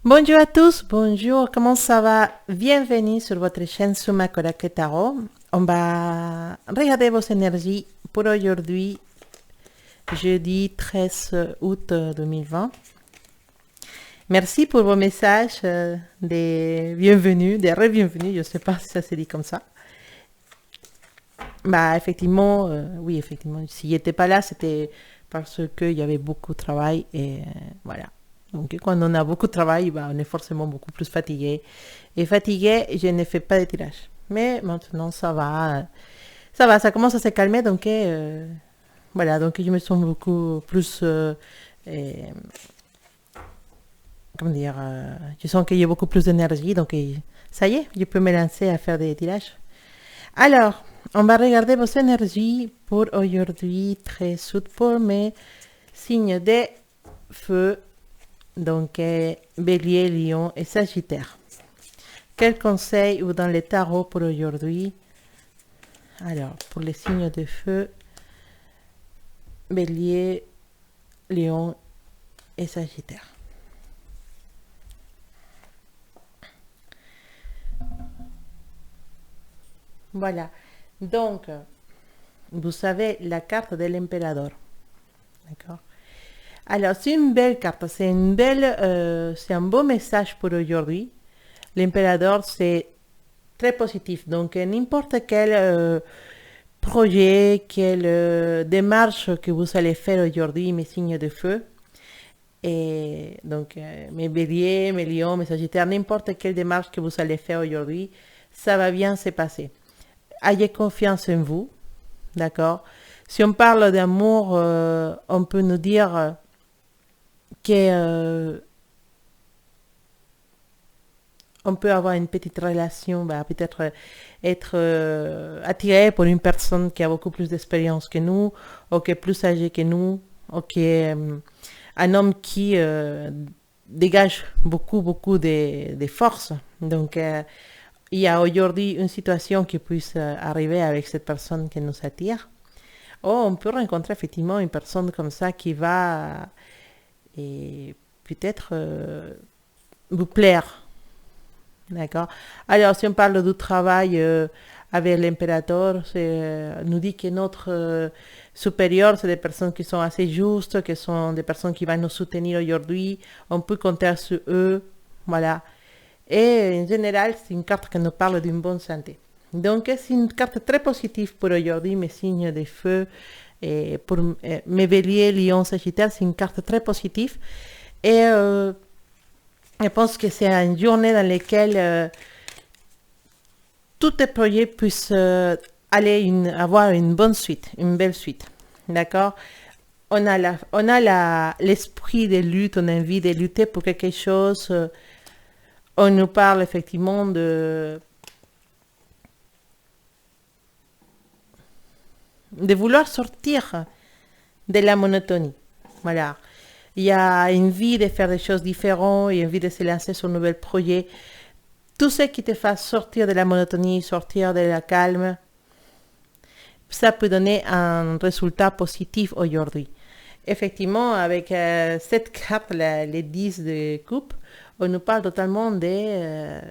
Bonjour à tous, bonjour, comment ça va? Bienvenue sur votre chaîne Suma Koraké Tarot. On va regarder vos énergies pour aujourd'hui, jeudi 13 août 2020. Merci pour vos messages de bienvenue, de re-bienvenue, je ne sais pas si ça se dit comme ça. Bah, effectivement, oui, effectivement, si j'étais pas là, c'était parce qu'il y avait beaucoup de travail et voilà. Donc, quand on a beaucoup de travail, bah, on est forcément beaucoup plus fatigué. Et fatigué, je ne fais pas de tirage. Mais maintenant, ça va, ça commence à se calmer. Donc, voilà, donc je me sens beaucoup plus, comment dire, je sens qu'il y a beaucoup plus d'énergie. Donc, ça y est, je peux me lancer à faire des tirages. Alors, on va regarder vos énergies pour aujourd'hui, très août pour mes signes de feu, donc Bélier, Lion et Sagittaire. Quel conseil vous donne le tarot pour aujourd'hui? Alors, pour les signes de feu, Bélier, Lion et Sagittaire. Voilà. Donc, vous savez la carte de l'Emperador. D'accord? Alors, c'est une belle carte, c'est un beau message pour aujourd'hui. L'Emperador, c'est très positif. Donc, n'importe quel projet, quelle démarche que vous allez faire aujourd'hui, mes signes de feu, et donc mes béliers, mes lions, mes sagittaires, n'importe quelle démarche que vous allez faire aujourd'hui, ça va bien se passer. Ayez confiance en vous, d'accord? Si on parle d'amour, on peut nous dire que on peut avoir une petite relation, bah, peut-être être attiré par une personne qui a beaucoup plus d'expérience que nous, ou qui est plus âgé que nous, ou qui est un homme qui dégage beaucoup de force. Donc, il y a aujourd'hui une situation qui puisse arriver avec cette personne qui nous attire. Ou on peut rencontrer effectivement une personne comme ça qui va et peut-être vous plaire. D'accord. Alors, si on parle du travail avec l'impérateur, nous dit que notre supérieur, c'est des personnes qui sont assez justes, qui sont des personnes qui vont nous soutenir aujourd'hui. On peut compter sur eux. Voilà. Et en général, c'est une carte qui nous parle d'une bonne santé. Donc, c'est une carte très positive pour aujourd'hui, mes signes de feu. Et pour mes béliers, lion, sagittaire, c'est une carte très positive. Et je pense que c'est une journée dans laquelle tous tes projets puissent avoir une bonne suite, une belle suite. D'accord? On a l'esprit de lutte, on a envie de lutter pour quelque chose. On nous parle effectivement de vouloir sortir de la monotonie. Voilà. Il y a envie de faire des choses différentes, il y a envie de se lancer sur un nouvel projet. Tout ce qui te fasse sortir de la monotonie, sortir de la calme, ça peut donner un résultat positif aujourd'hui. Effectivement, avec cette carte, les 10 de coupe, on nous parle totalement d'être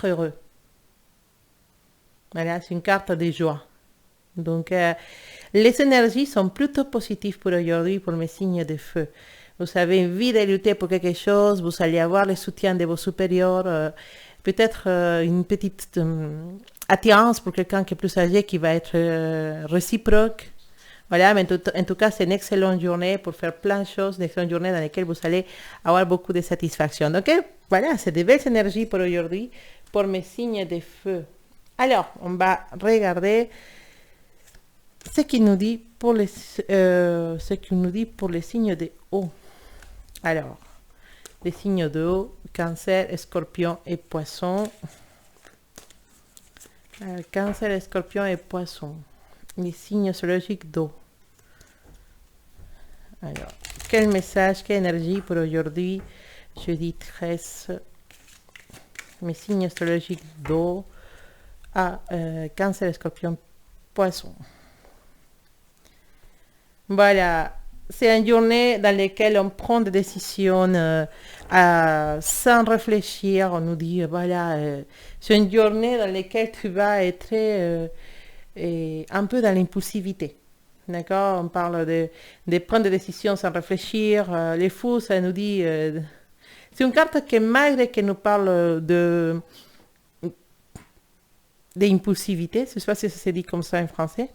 heureux. Voilà, c'est une carte de joie. Donc, les énergies sont plutôt positives pour aujourd'hui, pour mes signes de feu. Vous avez envie de lutter pour quelque chose, vous allez avoir le soutien de vos supérieurs, peut-être une petite attirance pour quelqu'un qui est plus âgé, qui va être réciproque. Voilà, mais en tout cas, c'est une excellente journée pour faire plein de choses, une excellente journée dans laquelle vous allez avoir beaucoup de satisfaction. Donc, voilà, c'est de belles énergies pour aujourd'hui, pour mes signes de feu. Alors, on va regarder ce qu'il nous dit pour les signes de eau. Alors, les signes de eau, Cancer, Scorpion et Poisson. Cancer, Scorpion et Poisson. Les signes astrologiques d'eau. Alors, quel message, quelle énergie pour aujourd'hui, jeudi 13. Mes signes astrologiques d'eau. Cancer, Scorpion, Poisson. Voilà. c'est une journée dans laquelle on prend des décisions sans réfléchir. On nous dit, voilà, c'est une journée dans laquelle tu vas être un peu dans l'impulsivité. D'accord? On parle de prendre des décisions sans réfléchir. Les fous, ça nous dit... c'est une carte qui, malgré qu'elle nous parle d'impulsivité, je ne sais pas si ça se dit comme ça en français,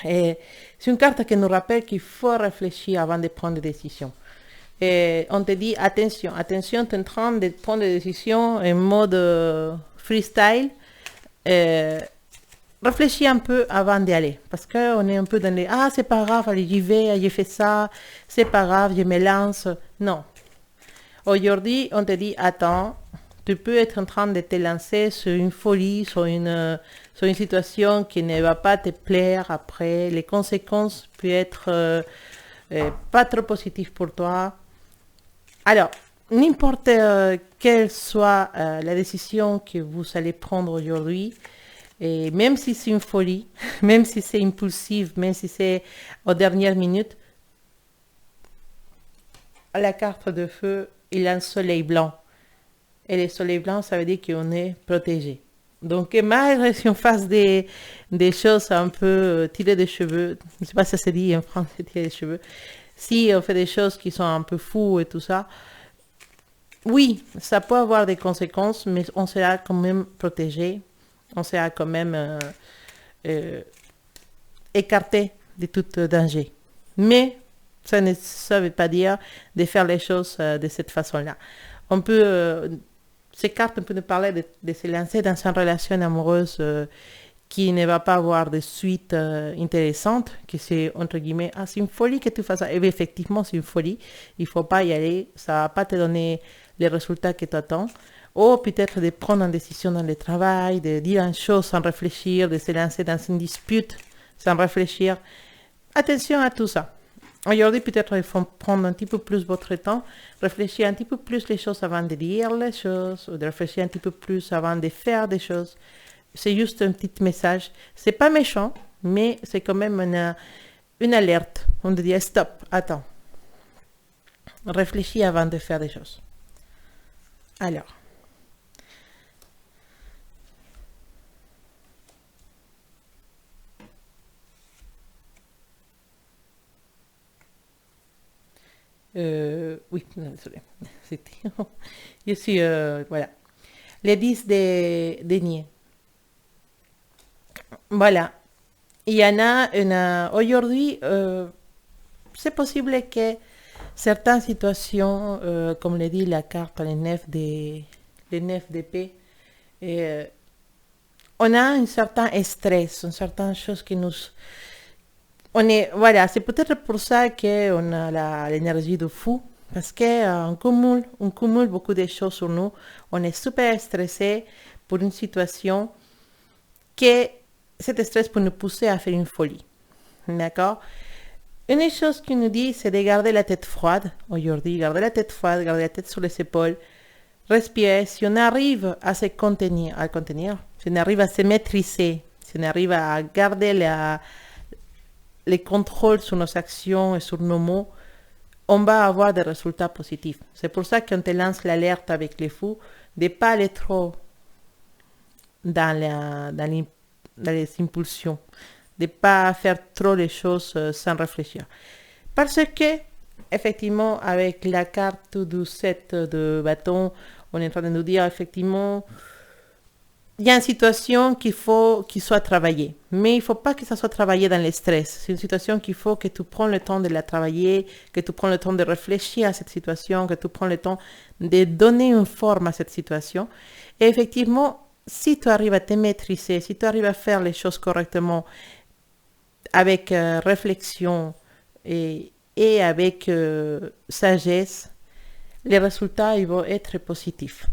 et c'est une carte qui nous rappelle qu'il faut réfléchir avant de prendre des décisions. Et on te dit attention, attention, tu es en train de prendre des décisions en mode freestyle. Euh, Réfléchis un peu avant d'y aller. Parce qu'on est un peu dans les ah, c'est pas grave, allez, j'y vais, j'ai fait ça, c'est pas grave, je me lance. Non. Aujourd'hui, on te dit attends, tu peux être en train de te lancer sur une folie, sur une situation qui ne va pas te plaire après. Les conséquences peuvent être pas trop positives pour toi. Alors, n'importe quelle soit la décision que vous allez prendre aujourd'hui, et même si c'est une folie, même si c'est impulsif, même si c'est aux dernières minutes, la carte de feu, il a un soleil blanc. Et le soleil blanc, ça veut dire qu'on est protégé. Donc, malgré si on fasse des choses un peu tirées des cheveux, je ne sais pas si ça se dit en français, tirer des cheveux, si on fait des choses qui sont un peu fous et tout ça, oui, ça peut avoir des conséquences, mais on sera quand même protégé, on sera quand même écarté de tout danger. Mais ça ne veut pas dire de faire les choses de cette façon-là. On peut, ces cartes, on peut nous parler de se lancer dans une relation amoureuse qui ne va pas avoir de suite intéressante, que c'est entre guillemets, ah, c'est une folie que tu fasses ça. Et bien, effectivement, c'est une folie. Il ne faut pas y aller. Ça ne va pas te donner les résultats que tu attends. Ou peut-être de prendre une décision dans le travail, de dire une chose sans réfléchir, de se lancer dans une dispute sans réfléchir. Attention à tout ça. Aujourd'hui, peut-être il faut prendre un petit peu plus votre temps, réfléchir un petit peu plus les choses avant de dire les choses, ou de réfléchir un petit peu plus avant de faire des choses. C'est juste un petit message. C'est pas méchant, mais c'est quand même une alerte. On te dit stop, attends. Réfléchis avant de faire des choses. Alors. Oui, désolé. Je suis, voilà. Les 10 des deniers. Voilà. Il y en a une. Aujourd'hui, c'est possible que certaines situations, comme le dit la carte, les 9 d'épée, on a un certain stress, une certaine chose qui nous. On est, voilà, c'est peut-être pour ça qu'on a l'énergie de fou, parce qu'on cumule beaucoup de choses sur nous. On est super stressé pour une situation que cet stress peut nous pousser à faire une folie. D'accord? Une chose qu'il nous dit, c'est de garder la tête froide aujourd'hui, garder la tête froide, garder la tête sur les épaules, respirer. Si on arrive à se contenir, si on arrive à se maîtriser, si on arrive à garder les contrôles sur nos actions et sur nos mots, on va avoir des résultats positifs. C'est pour ça qu'on te lance l'alerte avec les fous, de ne pas aller trop dans les impulsions, de ne pas faire trop les choses sans réfléchir. Parce que, effectivement, avec la carte du 7 de bâton, on est en train de nous dire, effectivement, il y a une situation qu'il faut qu'il soit travaillée. Mais il ne faut pas que ça soit travaillé dans le stress. C'est une situation qu'il faut que tu prennes le temps de la travailler, que tu prennes le temps de réfléchir à cette situation, que tu prennes le temps de donner une forme à cette situation. Et effectivement, si tu arrives à te maîtriser, si tu arrives à faire les choses correctement, avec réflexion et avec sagesse, les résultats ils vont être positifs.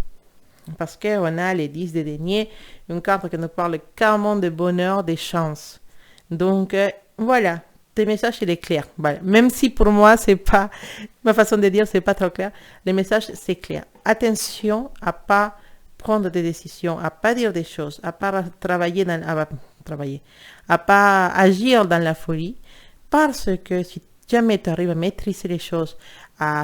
Parce qu'on a les 10 de deniers, une carte qui nous parle carrément de bonheur, de chance. Donc, voilà, le message, il est clair. Voilà. Même si pour moi, c'est pas, ma façon de dire, c'est pas trop clair, le message, c'est clair. Attention à pas prendre des décisions, à pas dire des choses, à pas à pas agir dans la folie, parce que si jamais tu arrives à maîtriser les choses,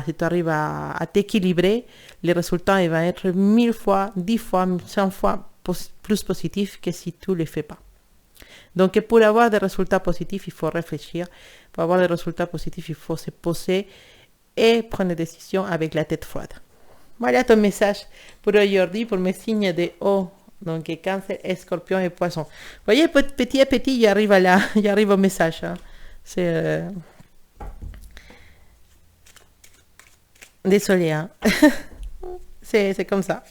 si tu arrives à t'équilibrer, les résultats ils vont être 1000 fois, 10 fois, 100 fois plus positifs que si tu ne les fais pas. Donc pour avoir des résultats positifs, il faut réfléchir. Pour avoir des résultats positifs, il faut se poser et prendre des décisions avec la tête froide. Voilà ton message pour aujourd'hui, pour mes signes de eau. Donc Cancer, Scorpion et Poisson. Vous voyez, petit à petit, j'arrive au message. Hein. C'est... Désolé, hein. c'est comme ça.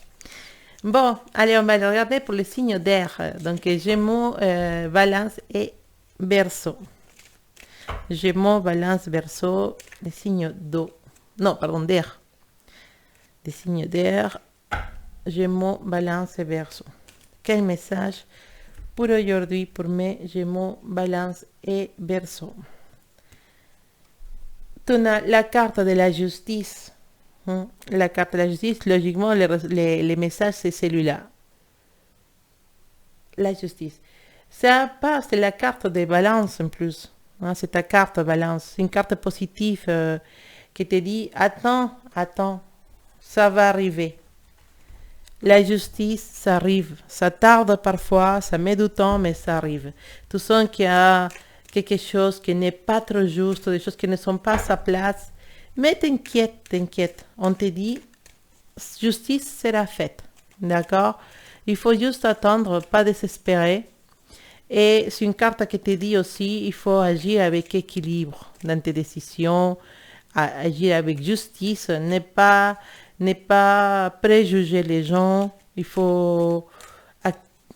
Bon, allez, on va regarder pour les signes d'air. Donc Gémeaux, Balance et Verseau. Gémeaux, Balance, Verseau, les signes d'eau. Non, pardon, d'air. Des signes d'air. Gémeaux, Balance et Verseau. Quel message pour aujourd'hui pour mes Gémeaux, Balance et Verseau? Tu as la carte de la justice. La carte de la justice, logiquement, les messages, c'est celui-là. La justice. Ça passe, c'est la carte de balance en plus. Hein, c'est ta carte balance. C'est une carte positive qui te dit, attends, ça va arriver. La justice, ça arrive. Ça tarde parfois, ça met du temps, mais ça arrive. Tu sens qu'il y a quelque chose qui n'est pas trop juste, des choses qui ne sont pas à sa place. Mais t'inquiète. On te dit, justice sera faite. D'accord? Il faut juste attendre, pas désespérer. Et c'est une carte qui te dit aussi, il faut agir avec équilibre dans tes décisions, agir avec justice, ne pas préjuger les gens. Il faut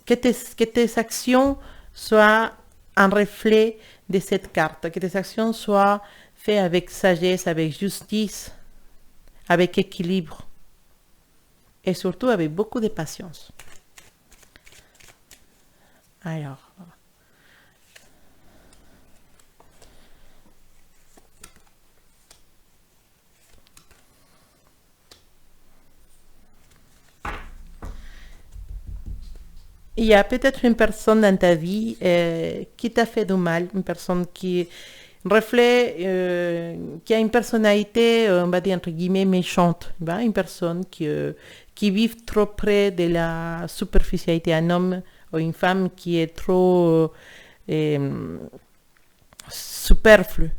que tes actions soient un reflet de cette carte, que tes actions soient faites avec sagesse, avec justice, avec équilibre et surtout avec beaucoup de patience. Alors, il y a peut-être une personne dans ta vie qui t'a fait du mal, une personne qui reflète, qui a une personnalité, on va dire entre guillemets, méchante. Une personne qui vit trop près de la superficialité, un homme ou une femme qui est trop superflu.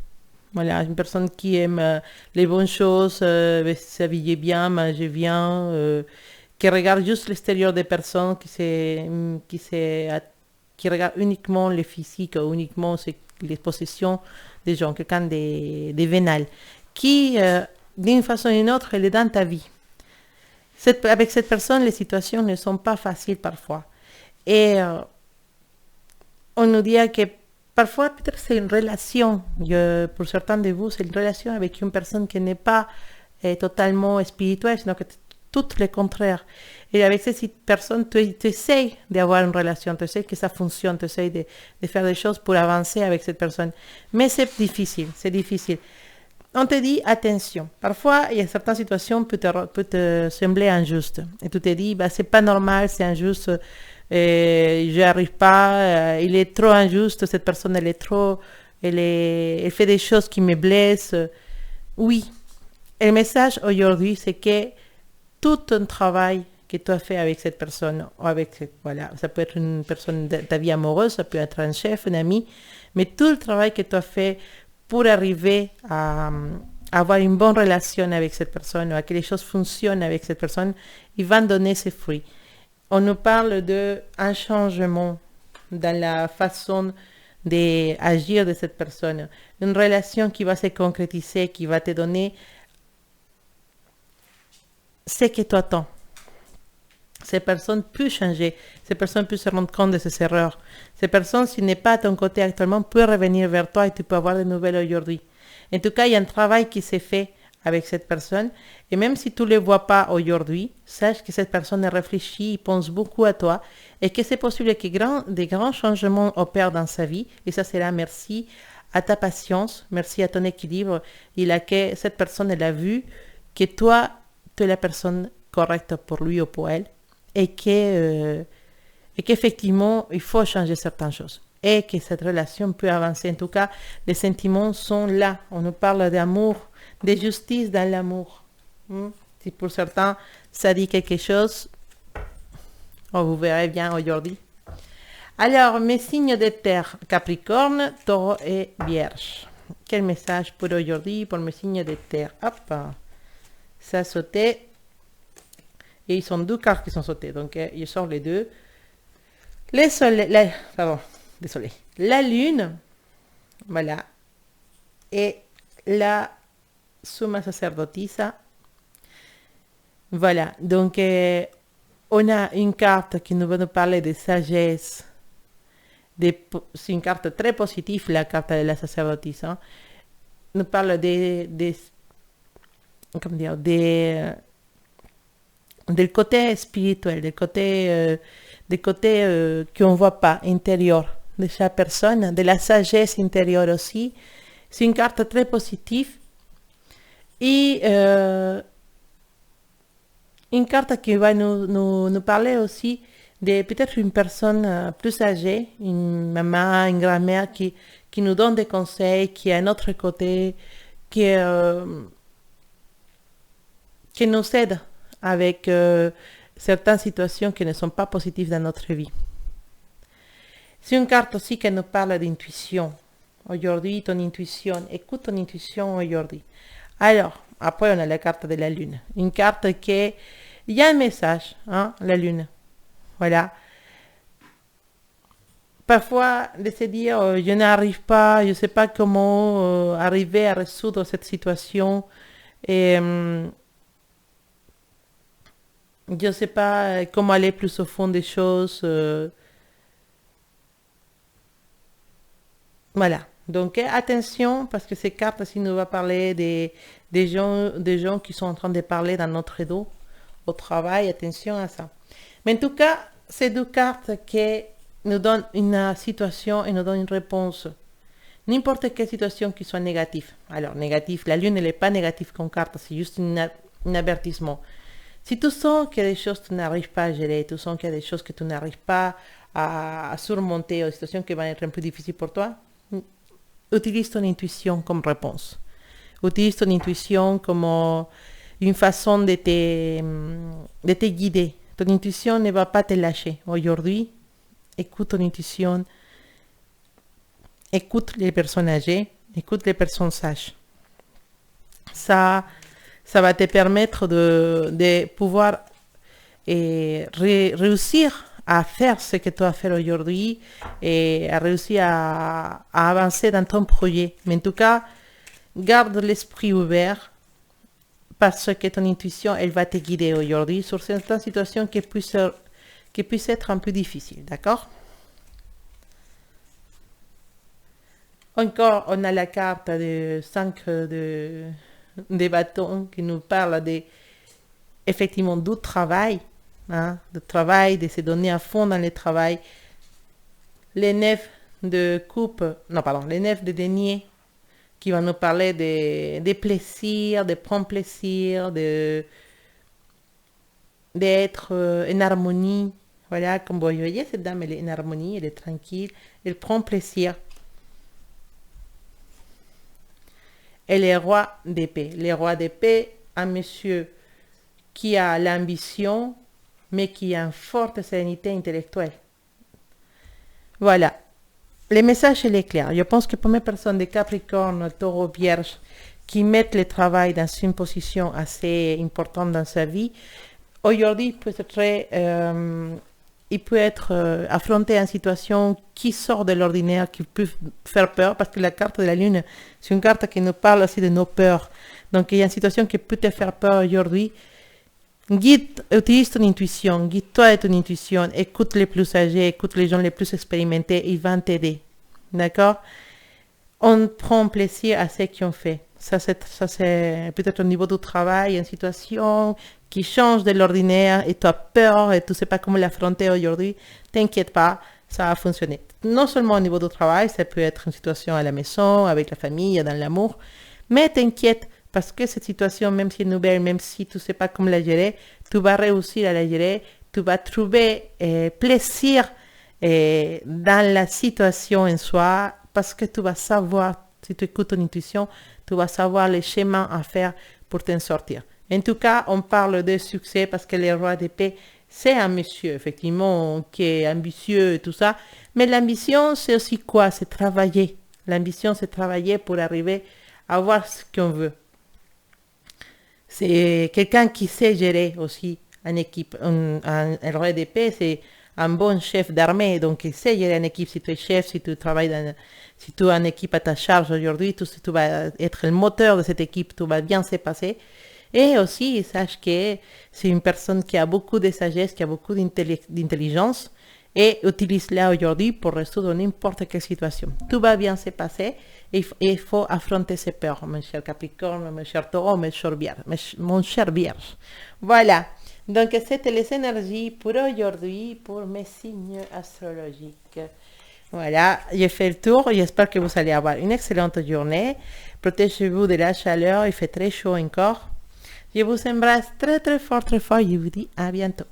Voilà, une personne qui aime les bonnes choses, s'habiller bien, manger bien, qui regarde juste l'extérieur des personnes, qui regarde uniquement le physique, uniquement les possessions des gens, quelqu'un de vénal, qui, d'une façon ou d'une autre, elle est dans ta vie. Avec cette personne, les situations ne sont pas faciles parfois. Et on nous dit que parfois, peut-être c'est une relation, pour certains de vous, c'est une relation avec une personne qui n'est pas totalement spirituelle, sinon que tout le contraire. Et avec cette personne, tu essaies d'avoir une relation, tu essaies que ça fonctionne, tu essaies de faire des choses pour avancer avec cette personne. Mais c'est difficile. On te dit, attention, parfois, il y a certaines situations qui peuvent te sembler injustes. Et tu te dis, c'est pas normal, c'est injuste, j'y arrive pas, il est trop injuste, cette personne, elle fait des choses qui me blessent. Oui. Et le message aujourd'hui, c'est que tout un travail que tu as fait avec cette personne, ça peut être une personne de ta vie amoureuse, ça peut être un chef, un ami, mais tout le travail que tu as fait pour arriver à avoir une bonne relation avec cette personne, à que les choses fonctionnent avec cette personne, il va donner ses fruits. On nous parle d'un changement dans la façon d'agir de cette personne, une relation qui va se concrétiser, qui va te donner ce que tu attends. Ces personnes peuvent changer, ces personnes peuvent se rendre compte de ses erreurs. Ces personnes, s'il n'est pas à ton côté actuellement, peuvent revenir vers toi et tu peux avoir des nouvelles aujourd'hui. En tout cas, il y a un travail qui s'est fait avec cette personne et même si tu ne le vois pas aujourd'hui, sache que cette personne réfléchit, pense beaucoup à toi et que c'est possible que des grands changements opèrent dans sa vie et ça sera merci à ta patience, merci à ton équilibre. Que cette personne elle a vu que toi, tu es la personne correcte pour lui ou pour elle et qu'effectivement, il faut changer certaines choses. et que cette relation peut avancer. En tout cas, les sentiments sont là. On nous parle d'amour, de justice dans l'amour. Si pour certains, ça dit quelque chose, vous verrez bien aujourd'hui. Alors, mes signes de terre, Capricorne, Taureau et Vierge. Quel message pour aujourd'hui pour mes signes de terre? Hop, ça a sauté. Et ils sont deux cartes qui sont sautées, donc je sors les deux. La lune, voilà, et la Summa Sacerdotisa. Voilà, donc on a une carte qui nous va nous parler de sagesse. C'est une carte très positive, la carte de la sacerdotisse. Nous parle comment dire, del côté spirituel, des côtés qu'on ne voit pas, intérieur de chaque personne, de la sagesse intérieure aussi. C'est une carte très positive. Et une carte qui va nous parler aussi de peut-être une personne plus âgée, une maman, une grand-mère qui nous donne des conseils, qui est à notre côté, qui nous aide avec certaines situations qui ne sont pas positives dans notre vie. C'est une carte aussi qui nous parle d'intuition. Aujourd'hui, ton intuition, écoute ton intuition aujourd'hui. Alors, après, on a la carte de la lune. Une carte qui, il y a un message, la lune. Voilà. Parfois, de se dire, je n'arrive pas, je ne sais pas comment arriver à résoudre cette situation. Et je ne sais pas comment aller plus au fond des choses. Voilà. Donc, attention, parce que ces cartes aussi nous va parler des gens qui sont en train de parler dans notre dos au travail. Attention à ça. Mais en tout cas, ces deux cartes qui nous donnent une situation et nous donnent une réponse. N'importe quelle situation qui soit négative. Alors, négative, la lune, elle n'est pas négative comme carte, c'est juste un avertissement. Si tu sens qu'il y a des choses que tu n'arrives pas à gérer, tu sens qu'il y a des choses que tu n'arrives pas à surmonter, ou des situations qui vont être un peu difficiles pour toi, utilise ton intuition comme réponse. Utilise ton intuition comme une façon de te guider. Ton intuition ne va pas te lâcher. Aujourd'hui, écoute ton intuition, écoute les personnes âgées, écoute les personnes sages. Ça va te permettre de pouvoir réussir à faire ce que tu as fait aujourd'hui et à réussir à avancer dans ton projet. Mais en tout cas, garde l'esprit ouvert parce que ton intuition, elle va te guider aujourd'hui sur certaines situations qui puissent être un peu difficiles, d'accord? Encore, on a la carte de 5 de bâtons qui nous parle effectivement du travail, de travail, de se donner à fond dans le travail. Les 9 de coupe, les 9 de denier qui va nous parler des plaisirs, de prendre plaisir, d'être en harmonie. Voilà, comme vous voyez, cette dame, elle est en harmonie, elle est tranquille, elle prend plaisir. Et les rois d'épée. Les rois d'épée, un monsieur qui a l'ambition, mais qui a une forte sérénité intellectuelle. Voilà. Le message, il est clair. Je pense que pour mes personnes de Capricorne, Taureau, Vierge, qui mettent le travail dans une position assez importante dans sa vie, aujourd'hui, il peut être affronté à une situation qui sort de l'ordinaire, qui peut faire peur, parce que la carte de la lune, c'est une carte qui nous parle aussi de nos peurs. Donc, il y a une situation qui peut te faire peur aujourd'hui. Utilise ton intuition, guide-toi de ton intuition, écoute les plus âgés, écoute les gens les plus expérimentés, ils vont t'aider. D'accord? On prend plaisir à ce qu'on fait. Ça, c'est peut-être au niveau du travail, une situation qui change de l'ordinaire et tu as peur et tu ne sais pas comment l'affronter aujourd'hui. T'inquiète pas, ça va fonctionner. Non seulement au niveau du travail, ça peut être une situation à la maison, avec la famille, dans l'amour, mais t'inquiète parce que cette situation, même si elle est nouvelle, même si tu ne sais pas comment la gérer, tu vas réussir à la gérer, tu vas trouver plaisir et dans la situation en soi, parce que tu vas savoir, si tu écoutes ton intuition, tu vas savoir les chemins à faire pour t'en sortir. En tout cas, on parle de succès parce que le roi d'épée, c'est un monsieur, effectivement, qui est ambitieux et tout ça. Mais l'ambition, c'est aussi quoi? C'est travailler. L'ambition, c'est travailler pour arriver à avoir ce qu'on veut. C'est quelqu'un qui sait gérer aussi une équipe. Un roi d'épée, c'est un bon chef d'armée, donc il sait gérer une équipe. Si tu es chef, si tu travailles si tu as une équipe à ta charge aujourd'hui, tu vas être le moteur de cette équipe, tout va bien se passer. Et aussi, sache que c'est une personne qui a beaucoup de sagesse, qui a beaucoup d'intelligence et utilise-la aujourd'hui pour résoudre n'importe quelle situation. Tout va bien se passer et il faut affronter ses peurs, mon cher Capricorne, mon cher Taureau, mon cher Vierge. Voilà. Donc, c'était les énergies pour aujourd'hui, pour mes signes astrologiques. Voilà, j'ai fait le tour. J'espère que vous allez avoir une excellente journée. Protégez-vous de la chaleur, il fait très chaud encore. Je vous embrasse très très fort, et je vous dis à bientôt.